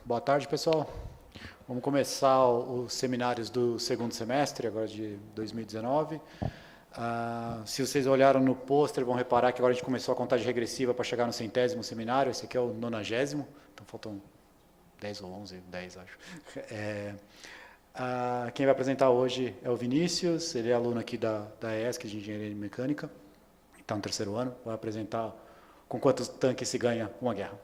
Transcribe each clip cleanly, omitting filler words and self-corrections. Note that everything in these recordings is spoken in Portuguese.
Boa tarde, pessoal. Vamos começar os seminários do segundo semestre, agora de 2019. Se vocês olharam no pôster, vão reparar que agora a gente começou a contagem regressiva para chegar no 100º seminário. Esse aqui é o 90º, então faltam 10 ou 11, 10 acho. Quem vai apresentar hoje é o Vinícius, ele é aluno aqui da ESC, de Engenharia Mecânica, está no 3º ano, vai apresentar com quantos tanques se ganha uma guerra.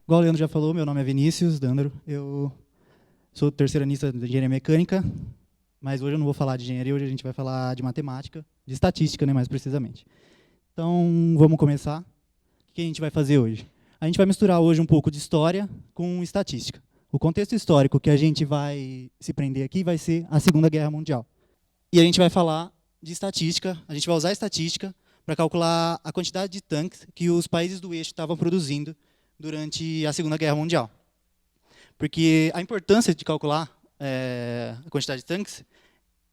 Igual o Leandro já falou, meu nome é Vinícius Dandaro, eu sou terceiranista de Engenharia Mecânica, mas hoje eu não vou falar de engenharia, hoje a gente vai falar de matemática, de estatística, né, mais precisamente. Então, vamos começar. O que a gente vai fazer hoje? A gente vai misturar hoje um pouco de história com estatística. O contexto histórico que a gente vai se prender aqui vai ser a Segunda Guerra Mundial. E a gente vai falar de estatística, a gente vai usar a estatística para calcular a quantidade de tanques que os países do eixo estavam produzindo durante a Segunda Guerra Mundial. Porque a importância de calcular a quantidade de tanques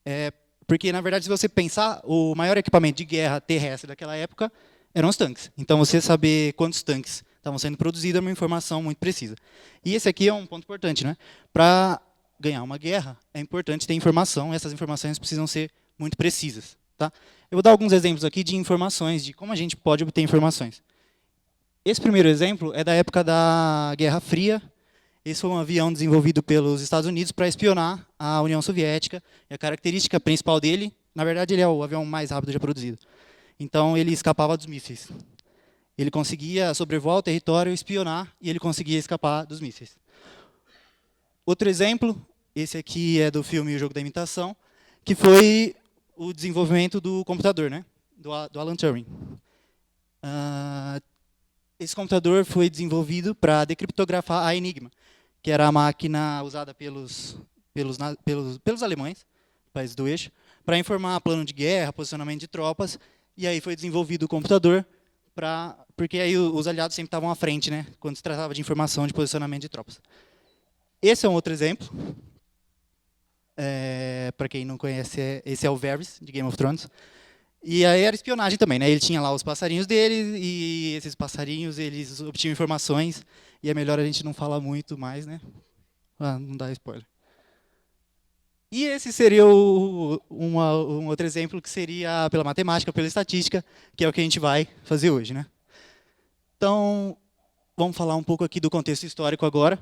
é porque, na verdade, se você pensar, o maior equipamento de guerra terrestre daquela época eram os tanques. Então, você saber quantos tanques estavam sendo produzidos é uma informação muito precisa. E esse aqui é um ponto importante, né? Para ganhar uma guerra, é importante ter informação, e essas informações precisam ser muito precisas. Tá? Eu vou dar alguns exemplos aqui de informações, de como a gente pode obter informações. Esse primeiro exemplo é da época da Guerra Fria. Esse foi um avião desenvolvido pelos Estados Unidos para espionar a União Soviética. E a característica principal dele, na verdade, ele é o avião mais rápido já produzido. Então, ele escapava dos mísseis. Ele conseguia sobrevoar o território, espionar, e ele conseguia escapar dos mísseis. Outro exemplo, esse aqui é do filme O Jogo da Imitação, que foi o desenvolvimento do computador, né? do Alan Turing. Esse computador foi desenvolvido para decriptografar a Enigma, que era a máquina usada pelos alemães, países do eixo, para informar plano de guerra, posicionamento de tropas, e aí foi desenvolvido o computador, porque aí os aliados sempre estavam à frente, né, quando se tratava de informação de posicionamento de tropas. Esse é um outro exemplo. Para quem não conhece, esse é o Varys, de Game of Thrones. E aí era espionagem também, né? Ele tinha lá os passarinhos dele, e esses passarinhos eles obtinham informações, e é melhor a gente não falar muito mais, né? Não dá spoiler. E esse seria um outro exemplo, que seria pela matemática, pela estatística, que é o que a gente vai fazer hoje, né? Então, vamos falar um pouco aqui do contexto histórico agora.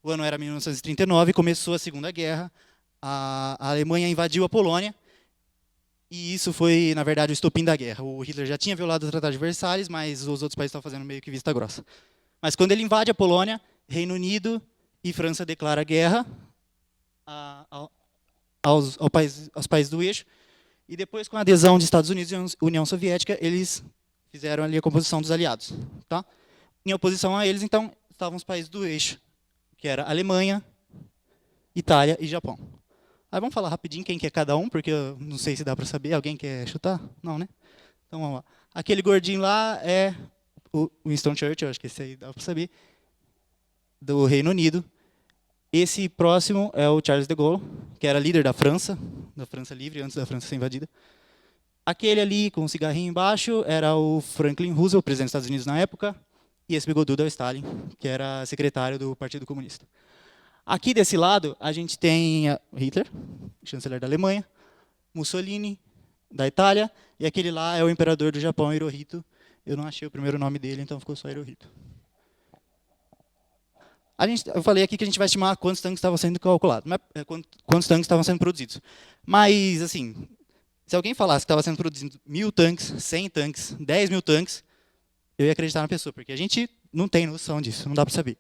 O ano era 1939, começou a Segunda Guerra, a Alemanha invadiu a Polônia, e isso foi, na verdade, o estopim da guerra. O Hitler já tinha violado o Tratado de Versalhes, mas os outros países estavam fazendo meio que vista grossa. Mas quando ele invade a Polônia, Reino Unido e França declaram guerra aos países do eixo, e depois, com a adesão dos Estados Unidos e União Soviética, eles fizeram ali a composição dos aliados. Tá? Em oposição a eles, então, estavam os países do eixo, que era Alemanha, Itália e Japão. Aí vamos falar rapidinho quem que é cada um, porque eu não sei se dá para saber. Alguém quer chutar? Não, né? Então vamos lá. Aquele gordinho lá é o Winston Churchill, acho que esse aí dá para saber, do Reino Unido. Esse próximo é o Charles de Gaulle, que era líder da França livre, antes da França ser invadida. Aquele ali, com um cigarrinho embaixo, era o Franklin Roosevelt, presidente dos Estados Unidos na época. E esse bigodudo é o Stalin, que era secretário do Partido Comunista. Aqui desse lado, a gente tem Hitler, chanceler da Alemanha, Mussolini, da Itália, e aquele lá é o imperador do Japão, Hirohito. Eu não achei o primeiro nome dele, então ficou só Hirohito. Eu falei aqui que a gente vai estimar quantos tanques estavam sendo calculados, quantos tanques estavam sendo produzidos. Mas, assim, se alguém falasse que estava sendo produzido 1.000 tanques, 100 tanques, 10 mil tanques, eu ia acreditar na pessoa, porque a gente não tem noção disso, não dá para saber.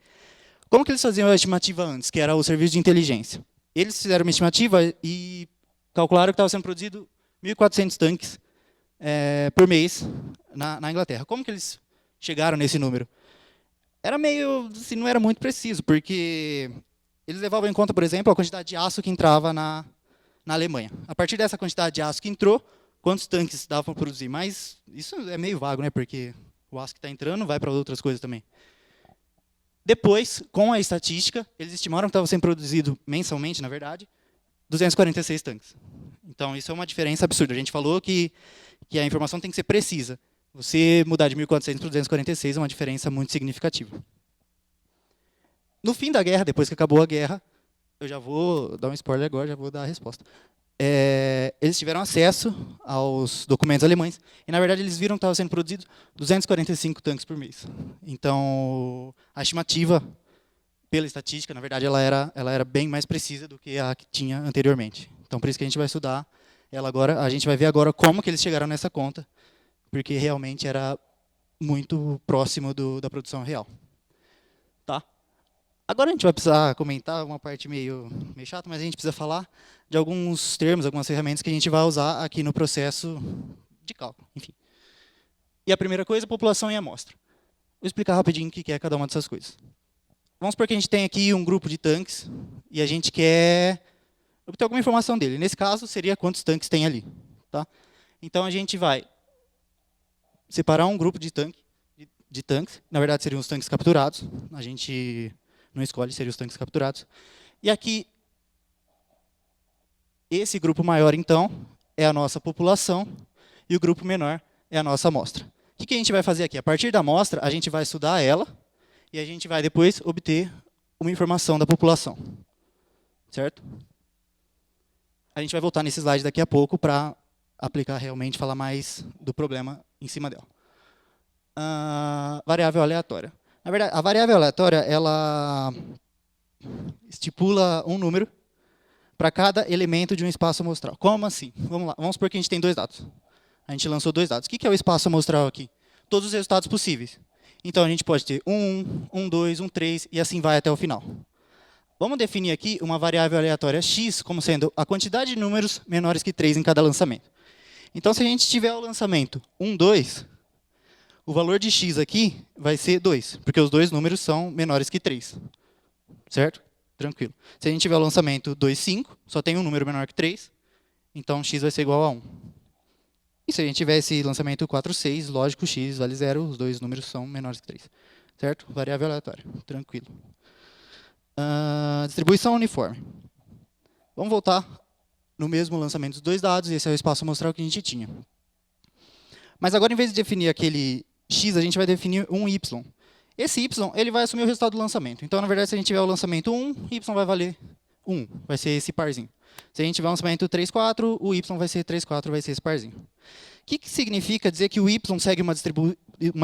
Como que eles faziam a estimativa antes, que era o serviço de inteligência? Eles fizeram uma estimativa e calcularam que estava sendo produzido 1.400 tanques por mês na Inglaterra. Como que eles chegaram nesse número? Era meio, assim, não era muito preciso, porque eles levavam em conta, por exemplo, a quantidade de aço que entrava na Alemanha. A partir dessa quantidade de aço que entrou, quantos tanques dava para produzir? Mas isso é meio vago, né? Porque o aço que está entrando vai para outras coisas também. Depois, com a estatística, eles estimaram que estava sendo produzido mensalmente, na verdade, 246 tanques. Então, isso é uma diferença absurda. A gente falou que a informação tem que ser precisa. Você mudar de 1.400 para 246 é uma diferença muito significativa. No fim da guerra, depois que acabou a guerra, eu já vou dar um spoiler agora, já vou dar a resposta. Eles tiveram acesso aos documentos alemães e, na verdade, eles viram que estavam sendo produzidos 245 tanques por mês. Então, a estimativa, pela estatística, na verdade, ela era bem mais precisa do que a que tinha anteriormente. Então, por isso que a gente vai estudar ela agora. A gente vai ver agora como que eles chegaram nessa conta, porque realmente era muito próximo da produção real. Tá? Agora a gente vai precisar comentar uma parte meio chata, mas a gente precisa falar de alguns termos, algumas ferramentas que a gente vai usar aqui no processo de cálculo. Enfim. E a primeira coisa, população e amostra. Vou explicar rapidinho o que é cada uma dessas coisas. Vamos supor que a gente tem aqui um grupo de tanques e a gente quer obter alguma informação dele. Nesse caso, seria quantos tanques tem ali. Tá? Então, a gente vai separar um grupo de tanques. Na verdade, seriam os tanques capturados. A gente não escolhe, seriam os tanques capturados. E aqui, esse grupo maior, então, é a nossa população, e o grupo menor é a nossa amostra. O que a gente vai fazer aqui? A partir da amostra, a gente vai estudar ela, e a gente vai depois obter uma informação da população. Certo? A gente vai voltar nesse slide daqui a pouco para aplicar realmente, falar mais do problema em cima dela. Variável aleatória. Na verdade, a variável aleatória, ela estipula um número para cada elemento de um espaço amostral. Como assim? Vamos lá. Vamos supor que a gente tem 2 dados. A gente lançou 2 dados. O que é o espaço amostral aqui? Todos os resultados possíveis. Então, a gente pode ter 1, 2, 3, e assim vai até o final. Vamos definir aqui uma variável aleatória x como sendo a quantidade de números menores que 3 em cada lançamento. Então, se a gente tiver o lançamento 1, 2, o valor de x aqui vai ser 2, porque os 2 números são menores que 3. Certo? Tranquilo. Se a gente tiver o lançamento 2, 5, só tem um número menor que 3, então x vai ser igual a 1. E se a gente tiver esse lançamento 4, 6, lógico, x vale 0, os 2 números são menores que 3. Certo? Variável aleatória. Tranquilo. Distribuição uniforme. Vamos voltar no mesmo lançamento dos 2 dados, esse é o espaço amostral que a gente tinha. Mas agora, em vez de definir aquele x, a gente vai definir um y. Esse y ele vai assumir o resultado do lançamento. Então, na verdade, se a gente tiver o lançamento 1, y vai valer 1, vai ser esse parzinho. Se a gente tiver o lançamento 3, 4, o y vai ser 3, 4, vai ser esse parzinho. O que significa dizer que o y segue uma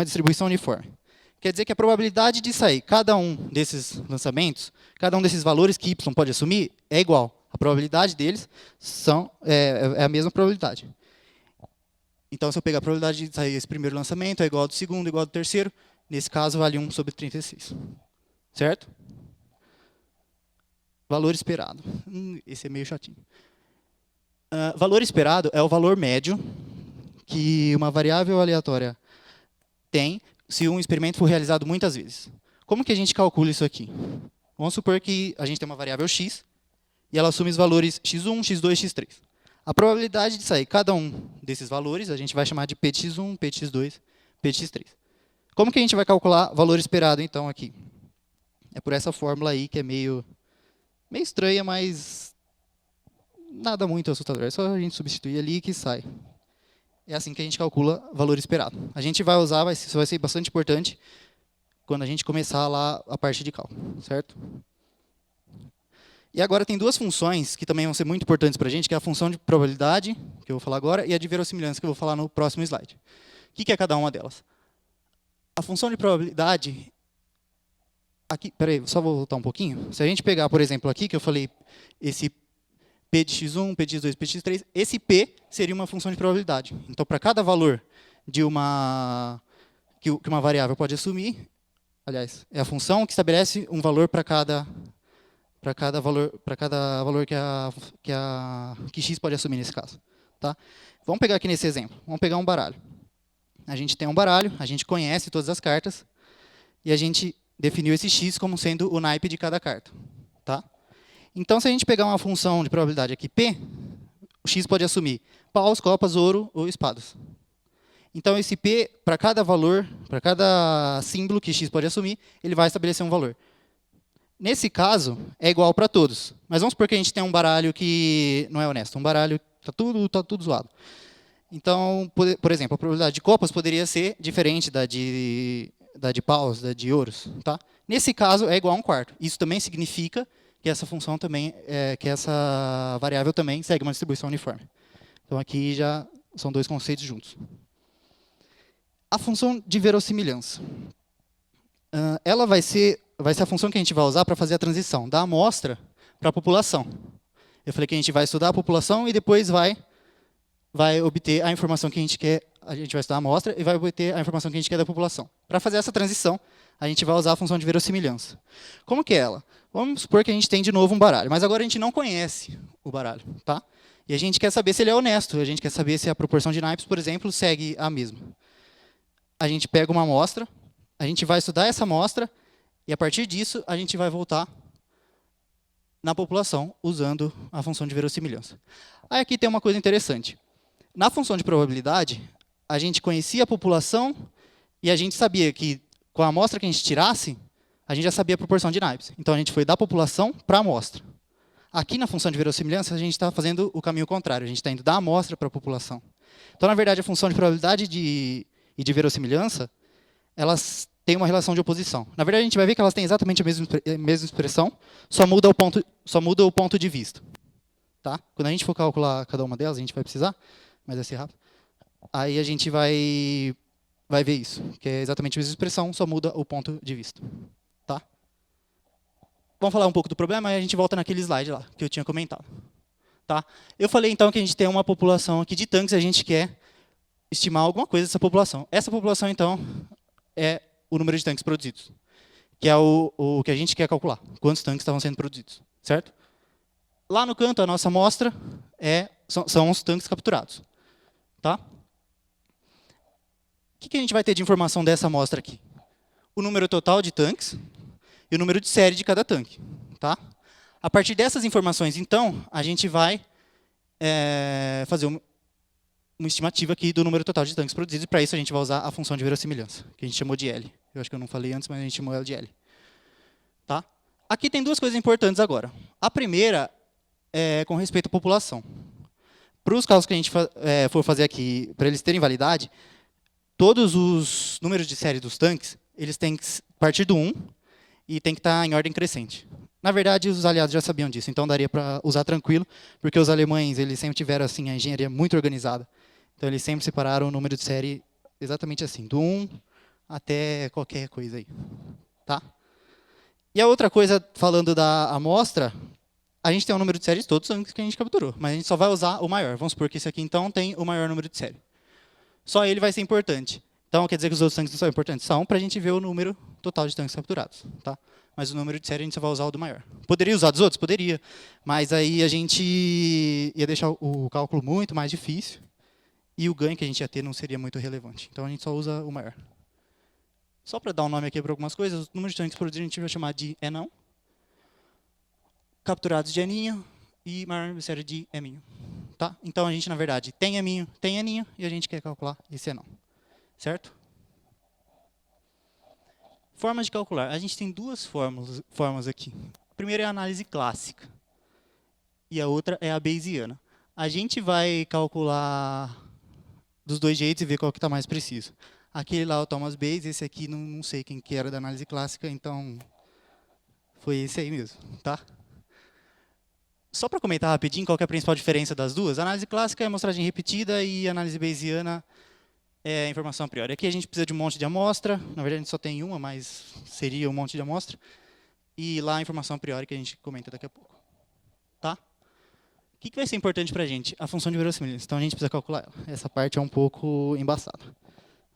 distribuição uniforme? Quer dizer que a probabilidade de sair cada um desses lançamentos, cada um desses valores que y pode assumir, é igual. A probabilidade deles é a mesma probabilidade. Então, se eu pegar a probabilidade de sair esse primeiro lançamento, é igual ao do segundo, igual ao do terceiro. Nesse caso, vale 1 sobre 36. Certo? Valor esperado. Esse é meio chatinho. Valor esperado é o valor médio que uma variável aleatória tem se um experimento for realizado muitas vezes. Como que a gente calcula isso aqui? Vamos supor que a gente tem uma variável x e ela assume os valores x1, x2, x3. A probabilidade de sair cada um desses valores, a gente vai chamar de p de x1, p de x2, p de x3. Como que a gente vai calcular valor esperado, então, aqui? É por essa fórmula aí, que é meio estranha, mas nada muito assustador. É só a gente substituir ali que sai. É assim que a gente calcula valor esperado. A gente vai usar, isso vai ser bastante importante quando a gente começar lá a parte de cálculo, certo? E agora tem 2 funções que também vão ser muito importantes para a gente, que é a função de probabilidade, que eu vou falar agora, e a de verossimilhança, que eu vou falar no próximo slide. O que é cada uma delas? A função de probabilidade, aqui, peraí, só vou voltar um pouquinho. Se a gente pegar, por exemplo, aqui, que eu falei, esse p de x1, p de x2, p de x3, esse p seria uma função de probabilidade. Então, para cada valor de que uma variável pode assumir, aliás, é a função que estabelece um valor para cada valor que x pode assumir nesse caso. Tá? Vamos pegar aqui nesse exemplo. Vamos pegar um baralho. A gente tem um baralho, a gente conhece todas as cartas, e a gente definiu esse x como sendo o naipe de cada carta. Tá? Então, se a gente pegar uma função de probabilidade aqui, p, o x pode assumir paus, copas, ouro ou espadas. Então, esse p, para cada valor, para cada símbolo que x pode assumir, ele vai estabelecer um valor. Nesse caso, é igual para todos. Mas vamos supor que a gente tem um baralho que não é honesto. Um baralho que está tudo zoado. Então, por exemplo, a probabilidade de copas poderia ser diferente da da de paus, da de ouros. Tá? Nesse caso, é igual a 1/4. Isso também significa que essa função também, que essa variável também segue uma distribuição uniforme. Então, aqui já são dois conceitos juntos. A função de verossimilhança. Ela vai ser a função que a gente vai usar para fazer a transição da amostra para a população. Eu falei que a gente vai estudar a população e depois vai obter a informação que a gente quer. A gente vai estudar a amostra e vai obter a informação que a gente quer da população. Para fazer essa transição, a gente vai usar a função de verossimilhança. Como que é ela? Vamos supor que a gente tem de novo um baralho, mas agora a gente não conhece o baralho. Tá? E a gente quer saber se ele é honesto, a gente quer saber se a proporção de naipes, por exemplo, segue a mesma. A gente pega uma amostra, a gente vai estudar essa amostra, e a partir disso, a gente vai voltar na população, usando a função de verossimilhança. Aí aqui tem uma coisa interessante. Na função de probabilidade, a gente conhecia a população, e a gente sabia que, com a amostra que a gente tirasse, a gente já sabia a proporção de naipes. Então, a gente foi da população para a amostra. Aqui, na função de verossimilhança, a gente está fazendo o caminho contrário. A gente está indo da amostra para a população. Então, na verdade, a função de probabilidade e de verossimilhança, elas têm uma relação de oposição. Na verdade, a gente vai ver que elas têm exatamente a mesma expressão, só muda o ponto de vista. Tá? Quando a gente for calcular cada uma delas, a gente vai precisar, mas vai ser rápido. Aí a gente vai ver isso, que é exatamente a mesma expressão, só muda o ponto de vista. Tá? Vamos falar um pouco do problema, e a gente volta naquele slide lá, que eu tinha comentado. Tá? Eu falei, então, que a gente tem uma população aqui de tanques, a gente quer estimar alguma coisa dessa população. Essa população, então, é o número de tanques produzidos, que é o que a gente quer calcular, quantos tanques estavam sendo produzidos. Certo? Lá no canto, a nossa amostra são os tanques capturados. Tá? O que a gente vai ter de informação dessa amostra aqui? O número total de tanques e o número de série de cada tanque. Tá? A partir dessas informações, então, a gente vai fazer uma estimativa aqui do número total de tanques produzidos, e para isso a gente vai usar a função de verossimilhança, que a gente chamou de L. Eu acho que eu não falei antes, mas a gente chamou ela de L. Tá? Aqui tem duas coisas importantes agora. A primeira é com respeito à população. Para os cálculos que a gente for fazer aqui, para eles terem validade, todos os números de série dos tanques, eles têm que partir do 1 e tem que estar em ordem crescente. Na verdade, os aliados já sabiam disso, então daria para usar tranquilo, porque os alemães eles sempre tiveram assim, a engenharia muito organizada. Então, eles sempre separaram o número de série exatamente assim, do 1 até qualquer coisa aí. Tá? E a outra coisa, falando da amostra, a gente tem um número de série de todos os tanques que a gente capturou, mas a gente só vai usar o maior. Vamos supor que esse aqui, então, tem o maior número de série. Só ele vai ser importante. Então, quer dizer que os outros tanques não são importantes? São, para a gente ver o número total de tanques capturados. Tá? Mas o número de série a gente só vai usar o do maior. Poderia usar dos outros? Poderia. Mas aí a gente ia deixar o cálculo muito mais difícil e o ganho que a gente ia ter não seria muito relevante. Então, a gente só usa o maior. Só para dar um nome aqui para algumas coisas, o número de tanques produzidos a gente vai chamar de Enão, capturados de Eninho e maior número de série de Eminho. Tá? Então, a gente, na verdade, tem Eminho, tem Eninho, e a gente quer calcular esse Enão. Certo? Formas de calcular. A gente tem duas formas aqui. A primeira é a análise clássica. E a outra é a bayesiana. A gente vai calcular dos dois jeitos e ver qual que está mais preciso. Aquele lá é o Thomas Bayes, esse aqui não sei quem que era da análise clássica, então foi esse aí mesmo. Tá? Só para comentar rapidinho qual que é a principal diferença das duas. A análise clássica é amostragem repetida e a análise bayesiana é informação a priori. Aqui a gente precisa de um monte de amostra, na verdade a gente só tem uma, mas seria um monte de amostra. E lá a informação a priori que a gente comenta daqui a pouco. Tá? O que vai ser importante para a gente? A função de verossimilhança. Então a gente precisa calcular ela. Essa parte é um pouco embaçada.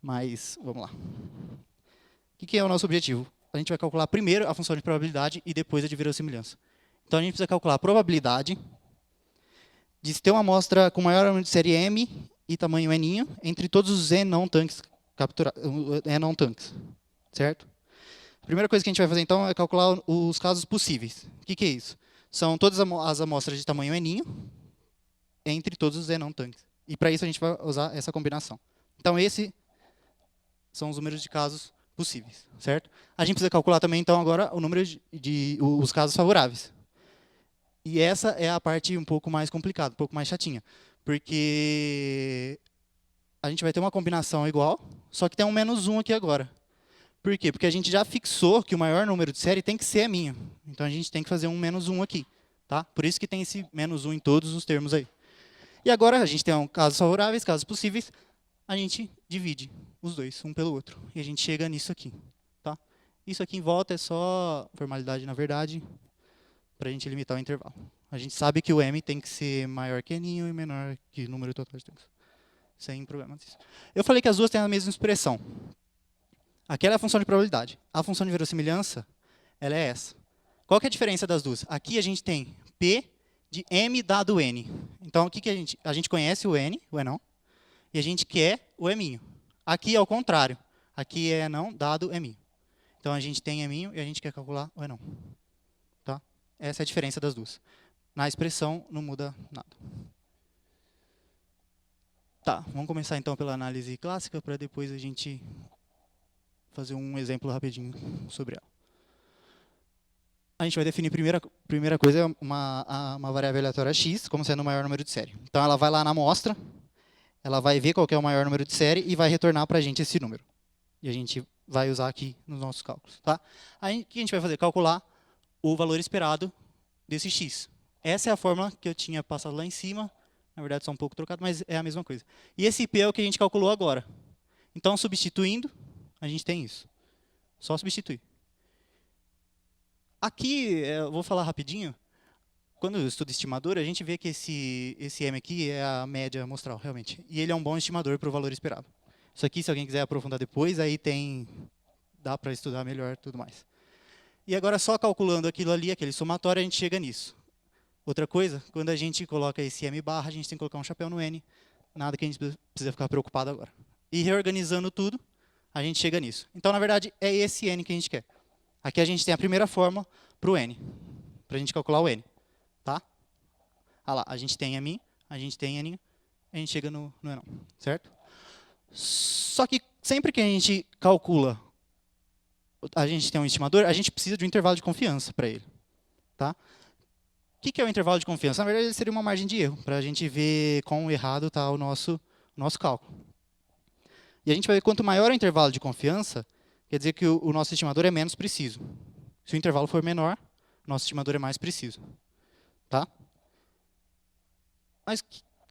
Mas vamos lá. O que é o nosso objetivo? A gente vai calcular primeiro a função de probabilidade e depois a de verossimilhança. Então a gente precisa calcular a probabilidade de se ter uma amostra com maior número de série M e tamanho N entre todos os E não tanques capturados, certo? A primeira coisa que a gente vai fazer então é calcular os casos possíveis. O que é isso? São todas as amostras de tamanho N entre todos os E não tanques. E para isso a gente vai usar essa combinação. Então esses são os números de casos possíveis, certo? A gente precisa calcular também então agora o número os casos favoráveis. E essa é a parte um pouco mais complicada, um pouco mais chatinha. Porque a gente vai ter uma combinação igual, só que tem um -1 aqui agora. Por quê? Porque a gente já fixou que o maior número de série tem que ser minho. Então a gente tem que fazer um menos 1 aqui. Tá? Por isso que tem esse menos 1 em todos os termos aí. E agora a gente tem casos favoráveis, casos possíveis. A gente divide os dois, um pelo outro. E a gente chega nisso aqui. Tá? Isso aqui em volta é só formalidade, na verdade, para a gente limitar o intervalo. A gente sabe que o m tem que ser maior que n e menor que o número total de termos. Sem problemas. Eu falei que as duas têm a mesma expressão. Aquela é a função de probabilidade. A função de verossimilhança, ela é essa. Qual que é a diferença das duas? Aqui a gente tem P de m dado n. Então, o que a gente conhece o n, o enão, e a gente quer o eminho. Aqui é o contrário. Aqui é enão dado eminho. Então, a gente tem eminho e a gente quer calcular o enão. Tá? Essa é a diferença das duas. Na expressão, não muda nada. Tá, vamos começar então pela análise clássica, para depois a gente fazer um exemplo rapidinho sobre ela. A gente vai definir, primeira coisa, uma variável aleatória x, como sendo o maior número de série. Então, ela vai lá na amostra, ela vai ver qual que é o maior número de série e vai retornar para a gente esse número. E a gente vai usar aqui nos nossos cálculos. Tá? Aí, o que a gente vai fazer? Calcular o valor esperado desse x. Essa é a fórmula que eu tinha passado lá em cima. Na verdade, só um pouco trocado, mas é a mesma coisa. E esse P é o que a gente calculou agora. Então, substituindo, a gente tem isso. Só substituir. Aqui, eu vou falar rapidinho. Quando eu estudo estimador, a gente vê que esse M aqui é a média amostral, realmente. E ele é um bom estimador para o valor esperado. Isso aqui, se alguém quiser aprofundar depois, aí dá para estudar melhor e tudo mais. E agora, só calculando aquilo ali, aquele somatório, a gente chega nisso. Outra coisa, quando a gente coloca esse M barra, a gente tem que colocar um chapéu no N. Nada que a gente precisa ficar preocupado agora. E reorganizando tudo, a gente chega nisso. Então, na verdade, é esse N que a gente quer. Aqui a gente tem a primeira fórmula para o N, para a gente calcular o N. Tá? Ah lá, a gente tem M, a gente tem N, a gente chega no enão, certo? Só que sempre que a gente calcula, a gente tem um estimador, a gente precisa de um intervalo de confiança para ele. Tá? O que é o intervalo de confiança? Na verdade, ele seria uma margem de erro, para a gente ver quão errado está o nosso cálculo. E a gente vai ver quanto maior o intervalo de confiança, quer dizer que o nosso estimador é menos preciso. Se o intervalo for menor, o nosso estimador é mais preciso. Tá? Mas o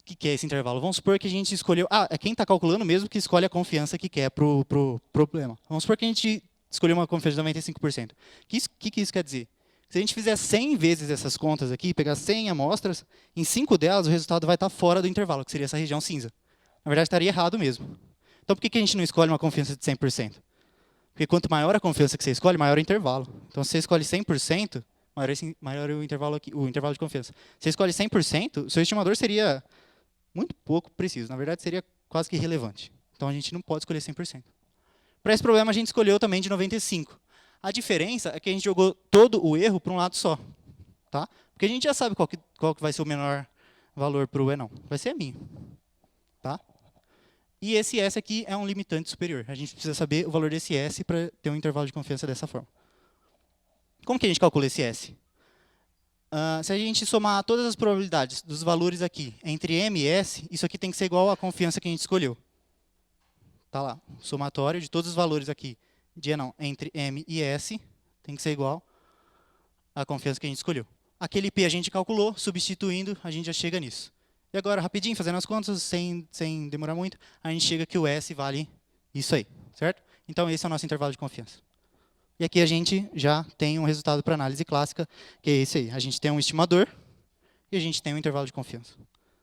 que é esse intervalo? Vamos supor que a gente escolheu... é quem está calculando mesmo que escolhe a confiança que quer para o problema. Vamos supor que a gente escolheu uma confiança de 95%. O que isso quer dizer? Se a gente fizer 100 vezes essas contas aqui, pegar 100 amostras, em 5 delas o resultado vai estar fora do intervalo, que seria essa região cinza. Na verdade, estaria errado mesmo. Então, por que a gente não escolhe uma confiança de 100%? Porque quanto maior a confiança que você escolhe, maior o intervalo. Então, se você escolhe 100%, maior o intervalo aqui, o intervalo de confiança. Se você escolhe 100%, o seu estimador seria muito pouco preciso. Na verdade, seria quase que irrelevante. Então, a gente não pode escolher 100%. Para esse problema, a gente escolheu também de 95%. A diferença é que a gente jogou todo o erro para um lado só. Tá? Porque a gente já sabe qual que vai ser o menor valor para o enão. Vai ser a minha. Tá? E esse S aqui é um limitante superior. A gente precisa saber o valor desse S para ter um intervalo de confiança dessa forma. Como que a gente calcula esse S? Se a gente somar todas as probabilidades dos valores aqui entre M e S, isso aqui tem que ser igual à confiança que a gente escolheu. Tá lá, o somatório de todos os valores aqui entre M e S tem que ser igual à confiança que a gente escolheu. Aquele P a gente calculou, substituindo, a gente já chega nisso. E agora, rapidinho, fazendo as contas, sem demorar muito, a gente chega que o S vale isso aí, certo? Então, esse é o nosso intervalo de confiança. E aqui a gente já tem um resultado para análise clássica, que é esse aí. A gente tem um estimador e a gente tem um intervalo de confiança.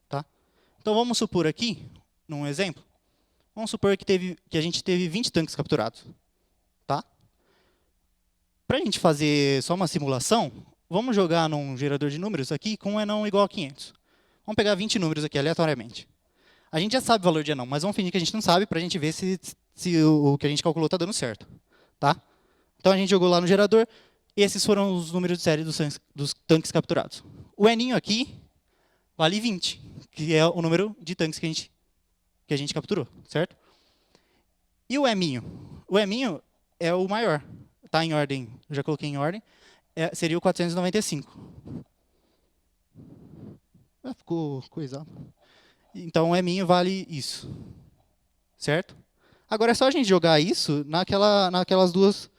Tá? Então, vamos supor aqui, num exemplo, vamos supor que a gente teve 20 tanques capturados. Tá? Para a gente fazer só uma simulação, vamos jogar num gerador de números aqui com um enão igual a 500. Vamos pegar 20 números aqui aleatoriamente. A gente já sabe o valor de enão, mas vamos fingir que a gente não sabe para a gente ver se o que a gente calculou está dando certo. Tá? Então, a gente jogou lá no gerador. Esses foram os números de série dos tanques capturados. O N aqui vale 20, que é o número de tanques que a gente capturou, certo? E o M? O M é o maior. Está em ordem, eu já coloquei em ordem. Seria o 495. Ficou coisado. Então, o M vale isso. Certo? Agora é só a gente jogar isso naquelas duas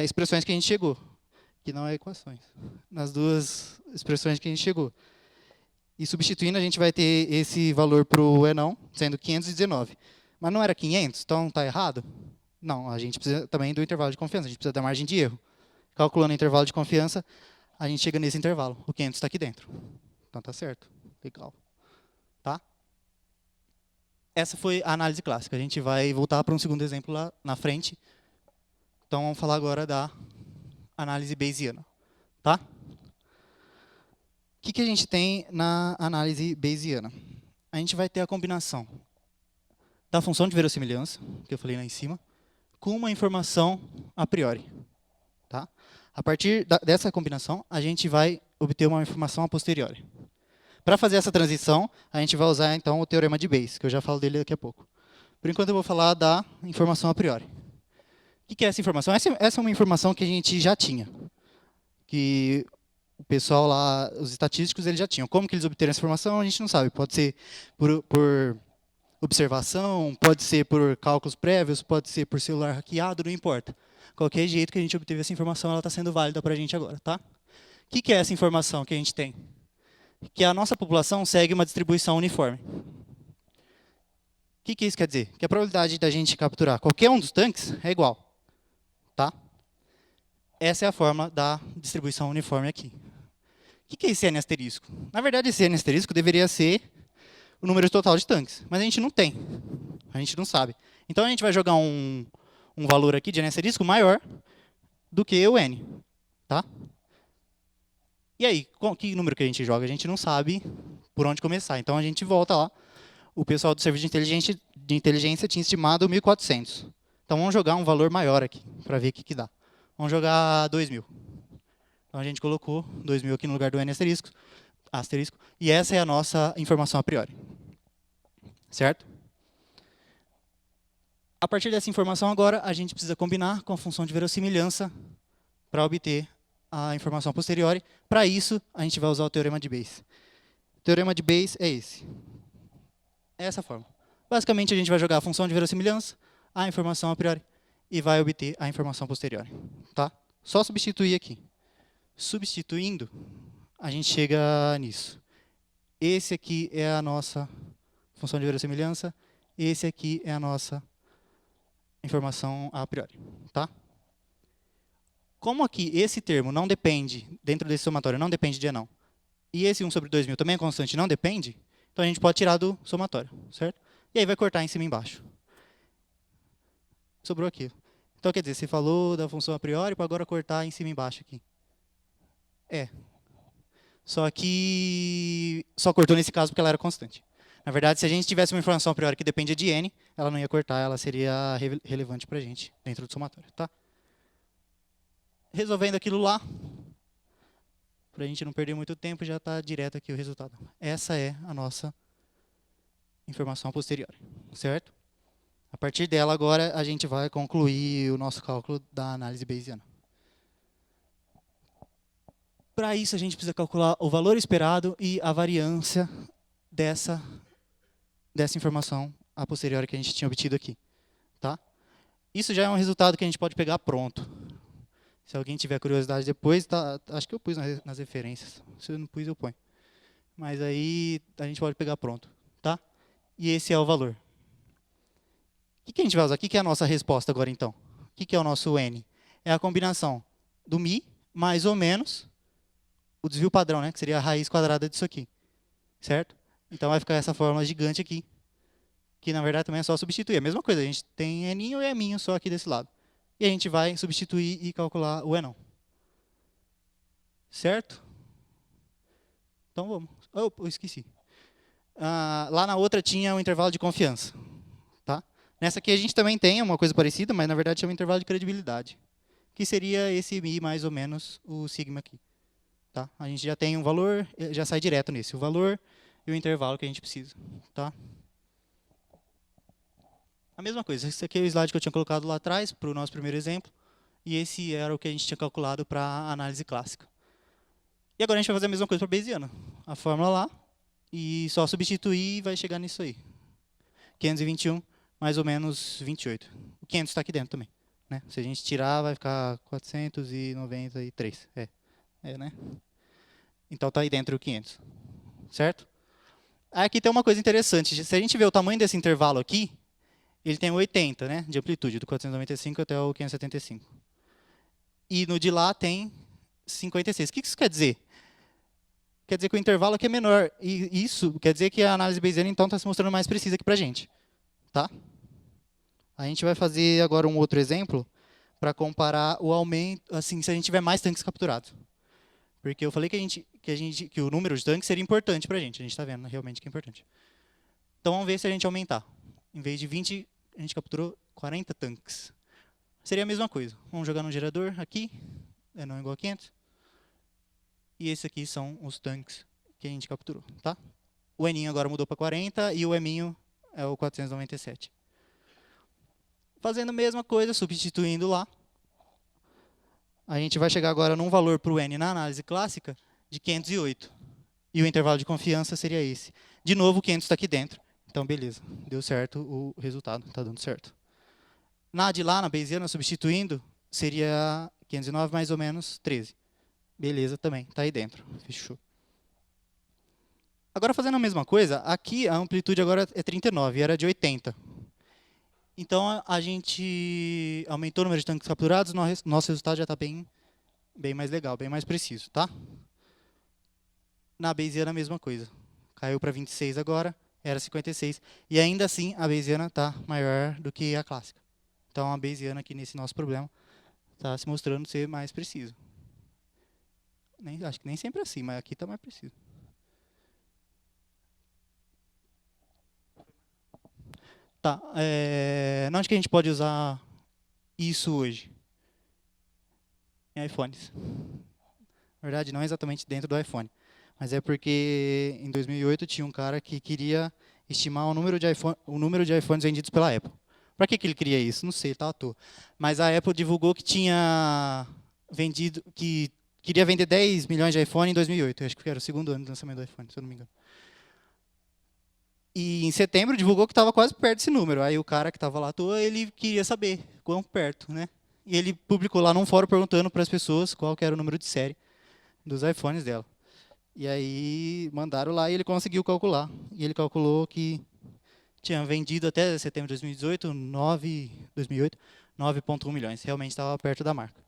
expressões que a gente chegou, que não é equações, nas duas expressões que a gente chegou. E substituindo, a gente vai ter esse valor para o Enão, sendo 519. Mas não era 500, então está errado? Não, a gente precisa também do intervalo de confiança, a gente precisa da margem de erro. Calculando o intervalo de confiança, a gente chega nesse intervalo. O 500 está aqui dentro. Então está certo. Legal. Tá? Essa foi a análise clássica. A gente vai voltar para um segundo exemplo lá na frente. Então vamos falar agora da análise bayesiana. Tá? O que a gente tem na análise bayesiana? A gente vai ter a combinação da função de verossimilhança, que eu falei lá em cima, com uma informação a priori. Tá? A partir dessa combinação, a gente vai obter uma informação a posteriori. Para fazer essa transição, a gente vai usar então o teorema de Bayes, que eu já falo dele daqui a pouco. Por enquanto eu vou falar da informação a priori. O que é essa informação? Essa é uma informação que a gente já tinha, que o pessoal lá, os estatísticos, eles já tinham. Como que eles obteram essa informação, a gente não sabe. Pode ser por observação, pode ser por cálculos prévios, pode ser por celular hackeado, não importa. Qualquer jeito que a gente obteve essa informação, ela está sendo válida para a gente agora. Tá? O que é essa informação que a gente tem? Que a nossa população segue uma distribuição uniforme. O que isso quer dizer? Que a probabilidade da gente capturar qualquer um dos tanques é igual. Tá? Essa é a forma da distribuição uniforme aqui. O que é esse N asterisco? Na verdade, esse N asterisco deveria ser o número total de tanques, mas a gente não tem. A gente não sabe. Então, a gente vai jogar um valor aqui de N asterisco maior do que o N. Tá? E aí, que número que a gente joga? A gente não sabe por onde começar. Então, a gente volta lá. O pessoal do serviço de inteligência tinha estimado 1.400. Então, vamos jogar um valor maior aqui, para ver o que dá. Vamos jogar 2.000. Então, a gente colocou 2.000 aqui no lugar do N asterisco. E essa é a nossa informação a priori. Certo? A partir dessa informação agora, a gente precisa combinar com a função de verossimilhança para obter a informação a posteriori. Para isso, a gente vai usar o teorema de Bayes. O teorema de Bayes é esse. É essa forma. Basicamente, a gente vai jogar a função de verossimilhança, a informação a priori, e vai obter a informação posteriori. Tá? Só substituir aqui. Substituindo, a gente chega nisso. Esse aqui é a nossa função de verossimilhança, esse aqui é a nossa informação a priori. Tá? Como aqui esse termo não depende, dentro desse somatório, não depende de Enão, e esse 1 sobre 2.000 também é constante, não depende, então a gente pode tirar do somatório, certo? E aí vai cortar em cima e embaixo. Sobrou aquilo. Então, quer dizer, você falou da função a priori para agora cortar em cima e embaixo aqui. Só que só cortou nesse caso porque ela era constante. Na verdade, se a gente tivesse uma informação a priori que dependia de n, ela não ia cortar, ela seria relevante para a gente dentro do somatório. Tá? Resolvendo aquilo lá, para a gente não perder muito tempo, já está direto aqui o resultado. Essa é a nossa informação posterior, certo? A partir dela, agora, a gente vai concluir o nosso cálculo da análise bayesiana. Para isso, a gente precisa calcular o valor esperado e a variância dessa informação a posteriori que a gente tinha obtido aqui. Tá? Isso já é um resultado que a gente pode pegar pronto. Se alguém tiver curiosidade depois, tá, acho que eu pus nas referências. Se eu não pus, eu ponho. Mas aí a gente pode pegar pronto. Tá? E esse é o valor. O que a gente vai usar? O que é a nossa resposta agora, então? O que é o nosso N? É a combinação do μ mais ou menos o desvio padrão, né? Que seria a raiz quadrada disso aqui. Certo? Então vai ficar essa fórmula gigante aqui, que na verdade também é só substituir. A mesma coisa, a gente tem N e M só aqui desse lado. E a gente vai substituir e calcular o Enão. Certo? Então vamos. Eu esqueci. Lá na outra tinha o intervalo de confiança. Tá? Nessa aqui a gente também tem uma coisa parecida, mas na verdade chama intervalo de credibilidade. Que seria esse μ mais ou menos o sigma aqui. Tá? A gente já tem um valor, já sai direto nesse. O valor e o intervalo que a gente precisa. Tá? A mesma coisa, esse aqui é o slide que eu tinha colocado lá atrás, para o nosso primeiro exemplo, e esse era o que a gente tinha calculado para a análise clássica. E agora a gente vai fazer a mesma coisa para a bayesiana. A fórmula lá, e só substituir e vai chegar nisso aí. 521 mais ou menos 28. O 500 está aqui dentro também. Né? Se a gente tirar, vai ficar 493. Né? Então está aí dentro o 500. Certo? Aqui tem uma coisa interessante. Se a gente ver o tamanho desse intervalo aqui, ele tem 80, né, de amplitude, do 495 até o 575. E no de lá tem 56. O que isso quer dizer? Quer dizer que o intervalo aqui é menor. E isso quer dizer que a análise bayesiana, então, está se mostrando mais precisa aqui para a gente. Tá? A gente vai fazer agora um outro exemplo para comparar o aumento, assim, se a gente tiver mais tanques capturados. Porque eu falei que o número de tanques seria importante para a gente está vendo realmente que é importante. Então, vamos ver se a gente aumentar. Em vez de 20, a gente capturou 40 tanques. Seria a mesma coisa. Vamos jogar no gerador aqui, não igual a 500. E esses aqui são os tanques que a gente capturou. Tá? O N agora mudou para 40 e o M é o 497. Fazendo a mesma coisa, substituindo lá. A gente vai chegar agora num valor para o N na análise clássica de 508. E o intervalo de confiança seria esse. De novo, o 500 está aqui dentro. Então, beleza. Deu certo o resultado. Está dando certo. Na de lá, na bayesiana, substituindo, seria 509 mais ou menos 13. Beleza também. Está aí dentro. Fechou. Agora, fazendo a mesma coisa, aqui a amplitude agora é 39, era de 80. Então, a gente aumentou o número de tanques capturados, nosso resultado já está bem mais legal, bem mais preciso. Tá? Na bayesiana, a mesma coisa. Caiu para 26 agora, era 56. E ainda assim, a bayesiana está maior do que a clássica. Então, a bayesiana aqui nesse nosso problema está se mostrando ser mais preciso. Acho que nem sempre é assim, mas aqui está mais preciso. Tá, onde que a gente pode usar isso hoje? Em iPhones. Na verdade, não exatamente dentro do iPhone. Mas é porque em 2008 tinha um cara que queria estimar o número de iPhones vendidos pela Apple. Para que ele queria isso? Não sei, tá à toa. Mas a Apple divulgou que tinha vendido, que queria vender 10 milhões de iPhone em 2008. Eu acho que era o segundo ano do lançamento do iPhone, se eu não me engano. E em setembro divulgou que estava quase perto desse número. Aí o cara que estava lá à toa, ele queria saber quão perto, né? E ele publicou lá num fórum perguntando para as pessoas qual que era o número de série dos iPhones dela. E aí mandaram lá e ele conseguiu calcular. E ele calculou que tinha vendido até setembro de 2018, 9,1 milhões. Realmente estava perto da marca.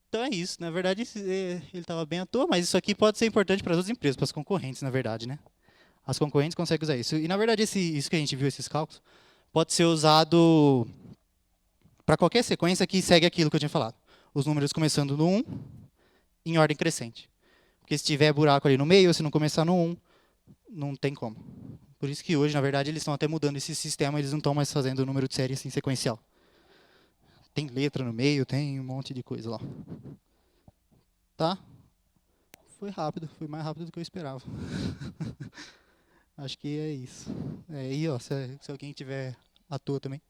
Então é isso. Na verdade, ele estava bem à toa, mas isso aqui pode ser importante para as outras empresas, para as concorrentes, na verdade, né? As concorrentes conseguem usar isso. E, na verdade, isso que a gente viu, esses cálculos, pode ser usado para qualquer sequência que segue aquilo que eu tinha falado. Os números começando no 1, em ordem crescente. Porque se tiver buraco ali no meio, se não começar no 1, não tem como. Por isso que hoje, na verdade, eles estão até mudando esse sistema, eles não estão mais fazendo o número de série assim sequencial. Tem letra no meio, tem um monte de coisa lá. Tá? Foi rápido, foi mais rápido do que eu esperava. Acho que é isso. E ó, se alguém tiver à toa também.